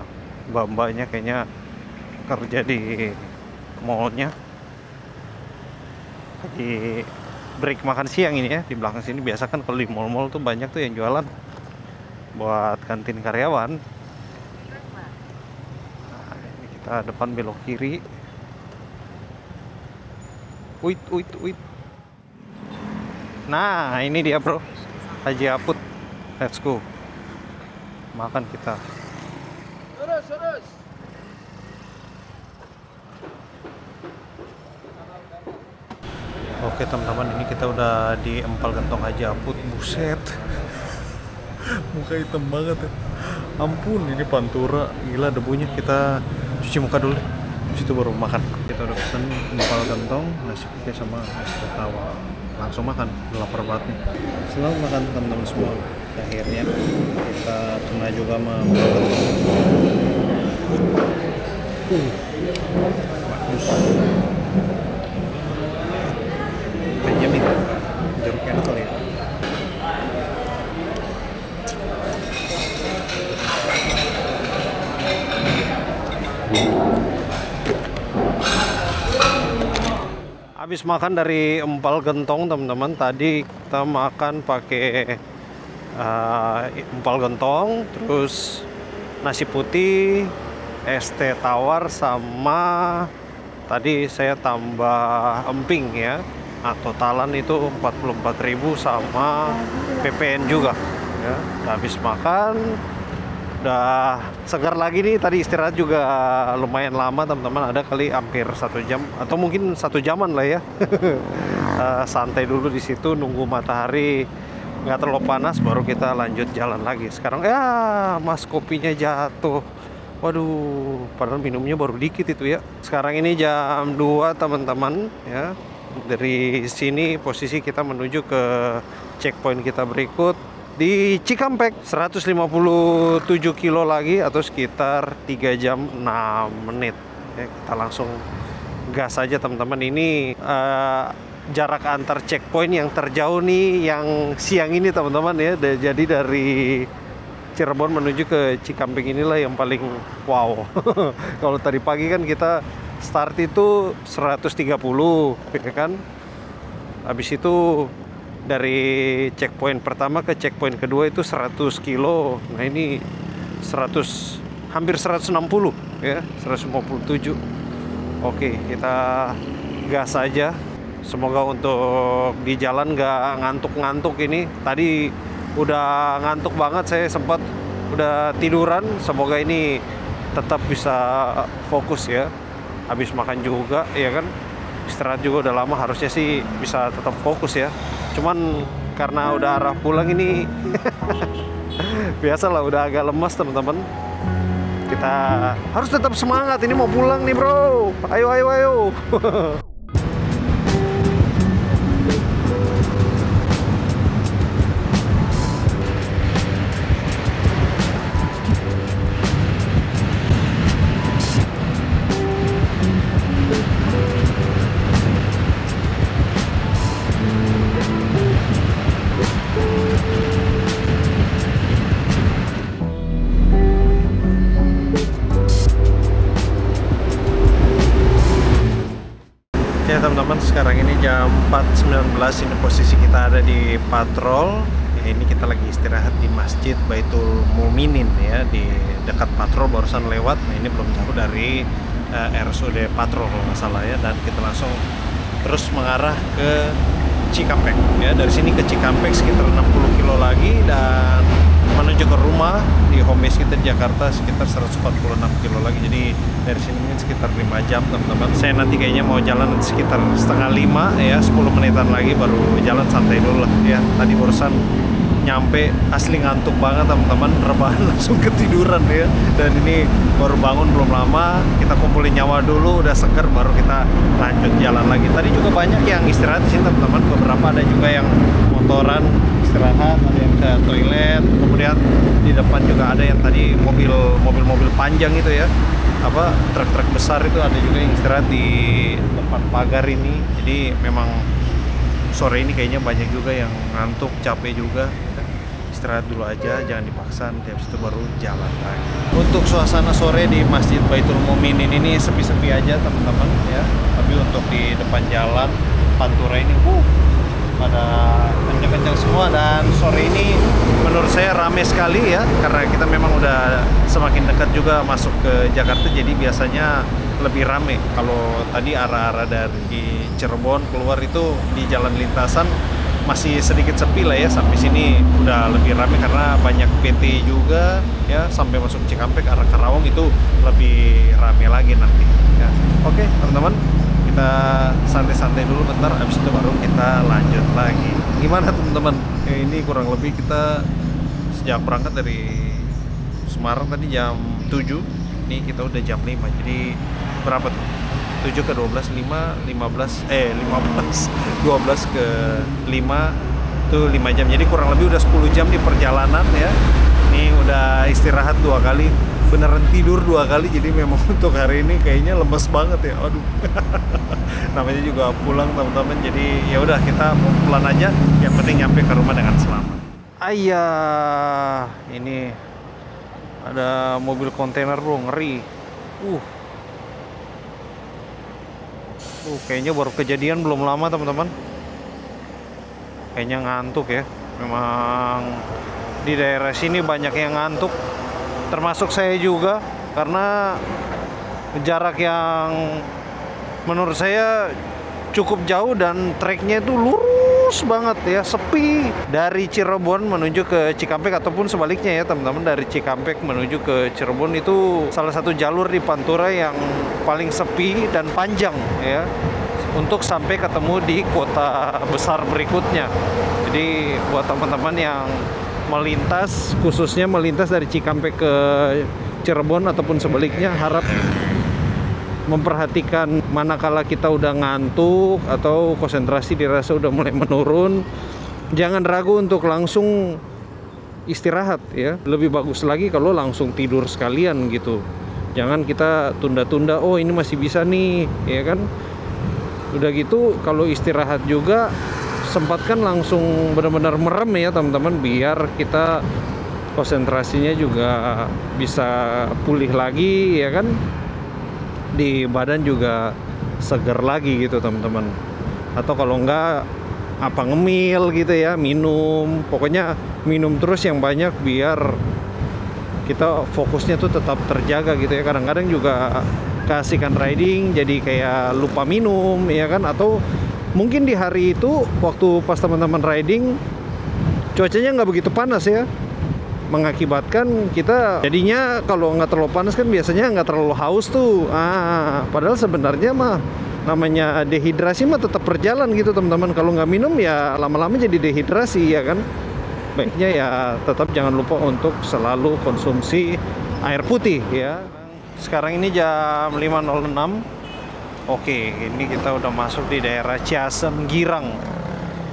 mbak-mbaknya kayaknya kerja di mallnya. Lagi break makan siang ini ya. Di belakang sini biasa kan kalau di mall-mall tuh banyak tuh yang jualan buat kantin karyawan. Nah, ini kita depan belok kiri. Wait. Nah ini dia bro, Haji Aput. Let's go makan kita. Terus. Oke teman-teman, ini kita udah di Empal Gentong Haji Aput. Buset, muka hitam banget ya. Ampun, ini pantura, gila debunya. Kita cuci muka dulu deh, habis itu baru makan. Kita udah pesen Empal Gentong, nasi putih sama es teh tawar. Langsung makan, udah lapar banget nih. Selamat makan teman-teman semua. Akhirnya kita kena juga sama Empal Gentong. Bagus. Benjamin, jeruk enak kali ya. Habis makan dari Empal Gentong teman-teman, tadi kita makan pakai Empal Gentong, terus nasi putih, es teh tawar, sama tadi saya tambah emping ya. Nah, totalan itu 44.000 sama PPN juga ya. Udah habis makan, udah segar lagi nih. Tadi istirahat juga lumayan lama teman-teman, ada kali hampir 1 jam atau mungkin 1 jaman lah ya. Santai dulu di situ nunggu matahari nggak terlalu panas, baru kita lanjut jalan lagi. Sekarang ya mas kopinya jatuh. Waduh, padahal minumnya baru dikit itu ya. Sekarang ini jam 2 teman-teman ya. Dari sini posisi kita menuju ke checkpoint kita berikut di Cikampek, 157 kilo lagi atau sekitar 3 jam 6 menit. Ya, kita langsung gas aja teman-teman. Ini jarak antar checkpoint yang terjauh nih yang siang ini teman-teman ya. Jadi dari Cirebon menuju ke Cikampek inilah yang paling wow. Kalau tadi pagi kan kita start itu 130 ya kan. Habis itu dari checkpoint pertama ke checkpoint kedua itu 100 kilo. Nah ini 100, hampir 160 ya, 157. Oke, kita gas aja. Semoga untuk di jalan nggak ngantuk-ngantuk ini. Tadi udah ngantuk banget, saya sempat udah tiduran. Semoga ini tetap bisa fokus ya. Habis makan juga ya kan, istirahat juga udah lama, harusnya sih bisa tetap fokus ya. Cuman karena udah arah pulang ini biasalah udah agak lemas teman-teman. Kita harus tetap semangat, ini mau pulang nih bro. Ayo ayo ayo. Ya teman-teman, sekarang ini jam 4.19, ini posisi kita ada di patrol. Ya, ini kita lagi istirahat di Masjid Baitul Muminin ya, di dekat patrol barusan lewat. Nah ini belum jauh dari RSUD patrol kalau nggak salah ya, dan kita langsung terus mengarah ke Cikampek ya. Dari sini ke Cikampek sekitar 60 kilo lagi dan menuju ke rumah di home base kita di Jakarta sekitar 146 kilo lagi. Jadi dari sini sekitar 5 jam teman-teman. Saya nanti kayaknya mau jalan sekitar setengah 5 ya, 10 menitan lagi baru jalan santai dulu lah ya. Tadi barusan nyampe asli ngantuk banget teman-teman, rebahan langsung ketiduran ya. Dan ini baru bangun belum lama, kita kumpulin nyawa dulu, udah seger baru kita lanjut jalan lagi. Tadi juga banyak yang istirahat di sini teman-teman, beberapa ada juga yang motoran istirahat, ada yang ke toilet, kemudian di depan juga ada yang tadi mobil panjang itu ya, apa truk-truk besar itu ada juga yang istirahat di depan pagar ini. Jadi memang sore ini kayaknya banyak juga yang ngantuk, capek juga. Istirahat dulu aja, jangan dipaksa, nanti habis itu baru jalan lagi. Untuk suasana sore di Masjid Baitul Muminin ini sepi-sepi aja teman-teman ya. Tapi untuk di depan jalan Pantura ini pada kencang-kencang semua, dan sore ini menurut saya ramai sekali ya, karena kita memang udah semakin dekat juga masuk ke Jakarta, jadi biasanya lebih ramai. Kalau tadi arah-arah dari Cirebon keluar itu di jalan lintasan masih sedikit sepi lah ya, sampai sini udah lebih ramai karena banyak PT juga ya. Sampai masuk Cikampek arah Karawang itu lebih ramai lagi nanti ya. Oke teman-teman, kita santai-santai dulu bentar, habis itu baru kita lanjut lagi. Gimana teman-teman? Ya, ini kurang lebih kita sejak berangkat dari Semarang tadi jam 7, ini kita udah jam 5, jadi berapa tuh? 7 ke 12, 12 ke 5 tuh 5 jam, jadi kurang lebih udah 10 jam di perjalanan ya. Ini udah istirahat 2 kali, beneran tidur 2 kali, jadi memang untuk hari ini kayaknya lemes banget ya. Aduh. Namanya juga pulang teman-teman, jadi ya udah kita pelan aja, yang penting nyampe ke rumah dengan selamat. Ayah, ini ada mobil kontainer bro, ngeri. Kayaknya baru kejadian belum lama teman-teman. Kayaknya ngantuk ya. Memang di daerah sini banyak yang ngantuk, termasuk saya juga, karena jarak yang menurut saya cukup jauh dan treknya itu lurus banget ya, sepi. Dari Cirebon menuju ke Cikampek ataupun sebaliknya ya teman-teman, dari Cikampek menuju ke Cirebon itu salah satu jalur di Pantura yang paling sepi dan panjang ya, untuk sampai ketemu di kota besar berikutnya. Jadi buat teman-teman yang melintas, khususnya melintas dari Cikampek ke Cirebon ataupun sebaliknya, harap memperhatikan manakala kita udah ngantuk atau konsentrasi dirasa udah mulai menurun, jangan ragu untuk langsung istirahat ya. Lebih bagus lagi kalau langsung tidur sekalian gitu. Jangan kita tunda-tunda, oh ini masih bisa nih, ya kan. Udah gitu kalau istirahat juga sempatkan langsung benar-benar merem ya teman-teman, biar kita konsentrasinya juga bisa pulih lagi ya kan. Di badan juga seger lagi gitu teman-teman. Atau kalau enggak apa ngemil gitu ya, minum, pokoknya minum terus yang banyak biar kita fokusnya tuh tetap terjaga gitu ya. Kadang-kadang juga keasikan riding jadi kayak lupa minum ya kan, atau mungkin di hari itu waktu pas teman-teman riding cuacanya nggak begitu panas ya, mengakibatkan kita jadinya kalau nggak terlalu panas kan biasanya nggak terlalu haus tuh. Padahal sebenarnya mah namanya dehidrasi mah tetap berjalan gitu teman-teman. Kalau nggak minum ya lama-lama jadi dehidrasi ya kan. Baiknya ya tetap jangan lupa untuk selalu konsumsi air putih ya. Sekarang ini jam 5.06. Oke, ini kita udah masuk di daerah Ciasem Girang.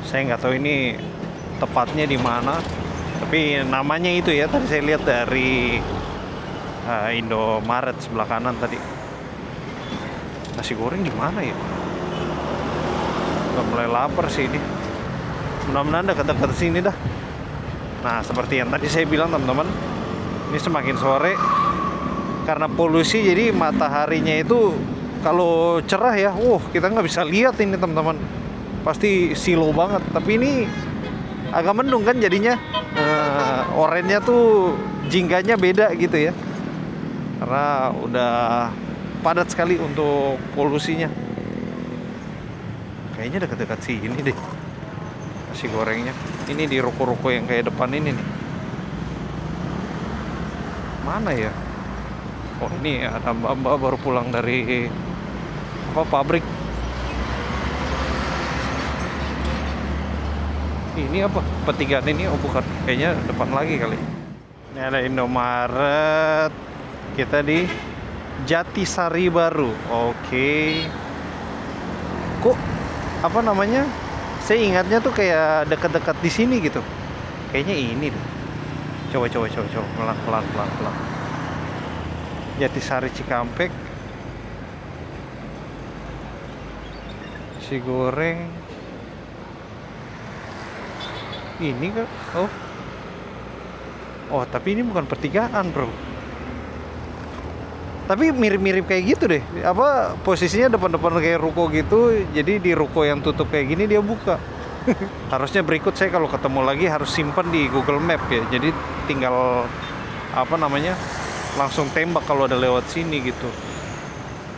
Saya nggak tahu ini tepatnya di mana, tapi namanya itu ya. Tadi saya lihat dari Indomaret sebelah kanan tadi. Nasi goreng di mana ya? Udah mulai lapar sih ini. Mudah-mudahan dekat-dekat sini dah. Nah, seperti yang tadi saya bilang teman-teman, ini semakin sore karena polusi jadi mataharinya itu kalau cerah ya, kita nggak bisa lihat ini teman-teman, pasti silau banget. Tapi ini agak mendung kan jadinya, orennya tuh jingganya beda gitu ya, karena udah padat sekali untuk polusinya. Kayaknya dekat-dekat sini deh nasi gorengnya. Ini di ruko-ruko yang kayak depan ini nih. Mana ya? Oh, ini ada mbak-mbak baru pulang dari pabrik. Ini apa? Pertigaan ini? Oh bukan, kayaknya depan lagi kali. Ini ada Indomaret. Kita di Jatisari Baru. Oke. Kok apa namanya? Saya ingatnya tuh kayak dekat-dekat di sini gitu. Kayaknya ini deh. Coba. Pelan. Jatisari Cikampek. Nasi goreng. Ini kan? Oh, tapi ini bukan pertigaan, bro. Tapi mirip-mirip kayak gitu deh. Apa posisinya depan-depan kayak ruko gitu. Jadi di ruko yang tutup kayak gini dia buka. Harusnya berikut saya kalau ketemu lagi harus simpan di Google Map ya. Jadi tinggal apa namanya? Langsung tembak kalau ada lewat sini gitu.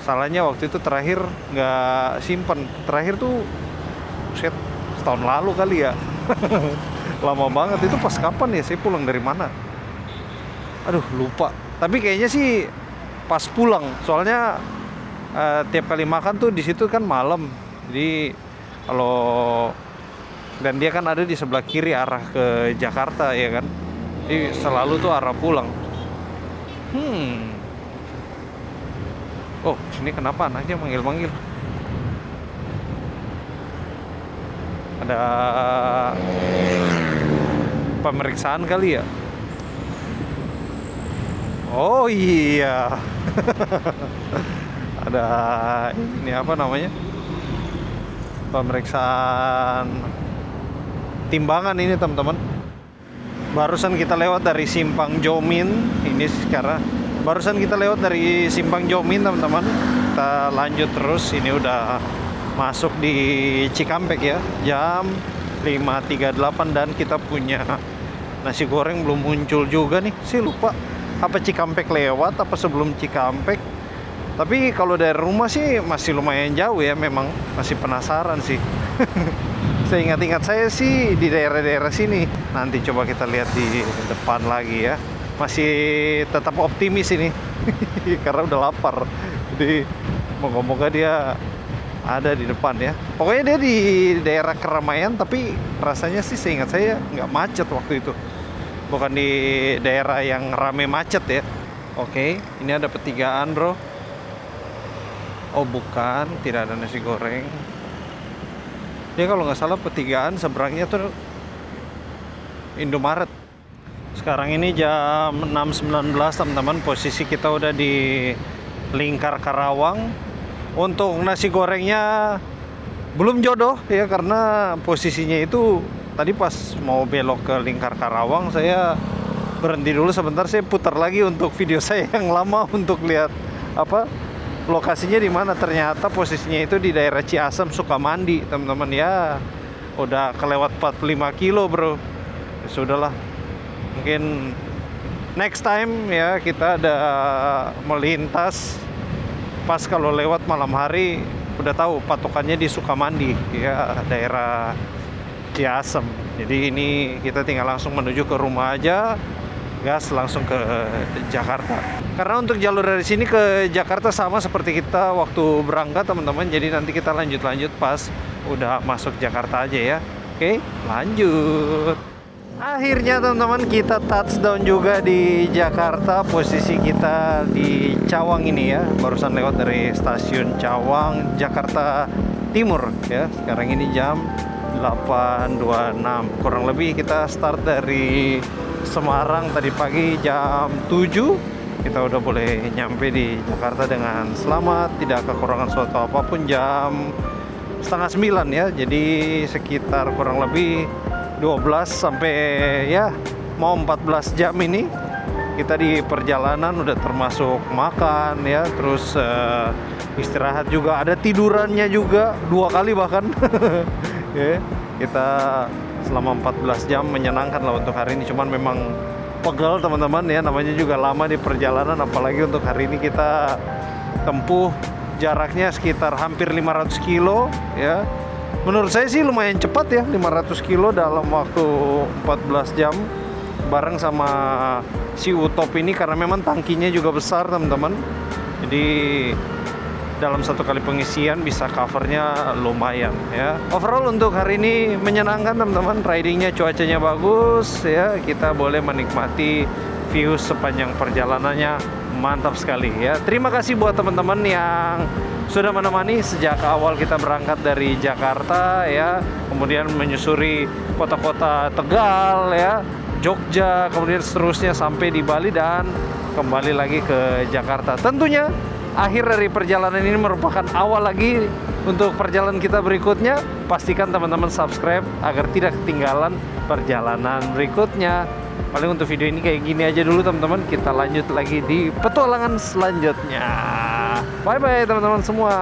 Salahnya waktu itu terakhir nggak simpan. Terakhir tuh setahun lalu kali ya. Lama banget itu. Pas kapan ya saya pulang dari mana? Aduh lupa. Tapi kayaknya sih pas pulang, soalnya tiap kali makan tuh di situ kan malam. Jadi kalau dan dia kan ada di sebelah kiri arah ke Jakarta ya kan. Jadi selalu tuh arah pulang. Oh, ini kenapa anaknya manggil-manggil? Ada pemeriksaan kali ya? Oh iya. Ada ini apa namanya? Pemeriksaan timbangan ini teman-teman. Barusan kita lewat dari Simpang Jomin. Ini sekarang barusan kita lewat dari Simpang Jomin teman-teman. Kita lanjut terus. Ini udah masuk di Cikampek ya. Jam 5.38 dan kita punya nasi goreng belum muncul juga nih. Saya lupa apa Cikampek lewat apa sebelum Cikampek. Tapi kalau dari rumah sih masih lumayan jauh ya, memang masih penasaran sih. Saya ingat-ingat saya sih di daerah-daerah sini. Nanti coba kita lihat di depan lagi ya. Masih tetap optimis ini. Karena udah lapar. Jadi moga-moga dia ada di depan ya. Pokoknya dia di daerah keramaian, tapi rasanya sih seingat saya nggak macet waktu itu. Bukan di daerah yang rame macet ya. Oke, ini ada pertigaan bro. Oh bukan, tidak ada nasi goreng. Ya kalau nggak salah pertigaan seberangnya tuh Indomaret. Sekarang ini jam 6.19 teman-teman, posisi kita udah di Lingkar Karawang. Untuk nasi gorengnya belum jodoh ya, karena posisinya itu tadi pas mau belok ke Lingkar Karawang saya berhenti dulu sebentar, saya putar lagi untuk video saya yang lama untuk lihat apa lokasinya di mana. Ternyata posisinya itu di daerah Ciasem Sukamandi teman-teman ya. Udah kelewat 45 kilo bro. Ya sudahlah, mungkin next time ya kita ada melintas pas kalau lewat malam hari udah tahu patokannya di Sukamandi ya, daerah Ciasem. Jadi ini kita tinggal langsung menuju ke rumah aja, gas langsung ke Jakarta. Karena untuk jalur dari sini ke Jakarta sama seperti kita waktu berangkat teman-teman. Jadi nanti kita lanjut pas udah masuk Jakarta aja ya. Oke, lanjut. Akhirnya teman-teman kita touchdown juga di Jakarta. Posisi kita di Cawang ini ya, barusan lewat dari stasiun Cawang Jakarta Timur ya. Sekarang ini jam 8.26, kurang lebih kita start dari Semarang tadi pagi jam 7. Kita udah boleh nyampe di Jakarta dengan selamat, tidak kekurangan suatu apapun. Jam 8:30 ya, jadi sekitar kurang lebih 12 sampai ya mau 14 jam ini kita di perjalanan, udah termasuk makan ya, terus istirahat juga, ada tidurannya juga 2 kali bahkan. Ya, kita selama 14 jam menyenangkan lah untuk hari ini. Cuman memang pegel teman-teman ya, namanya juga lama di perjalanan, apalagi untuk hari ini kita tempuh jaraknya sekitar hampir 500 kilo ya. Menurut saya sih lumayan cepat ya, 500 kilo dalam waktu 14 jam bareng sama si Utop ini, karena memang tangkinya juga besar teman-teman. Jadi dalam satu kali pengisian bisa covernya lumayan ya. Overall untuk hari ini menyenangkan teman-teman, ridingnya, cuacanya bagus ya, kita boleh menikmati view sepanjang perjalanannya, mantap sekali ya. Terima kasih buat teman-teman yang sudah menemani sejak awal kita berangkat dari Jakarta ya, kemudian menyusuri kota-kota Tegal ya, Jogja, kemudian seterusnya sampai di Bali dan kembali lagi ke Jakarta. Tentunya akhir dari perjalanan ini merupakan awal lagi untuk perjalanan kita berikutnya. Pastikan teman-teman subscribe agar tidak ketinggalan perjalanan berikutnya. Paling untuk video ini kayak gini aja dulu teman-teman, kita lanjut lagi di petualangan selanjutnya. Bye bye teman-teman semua.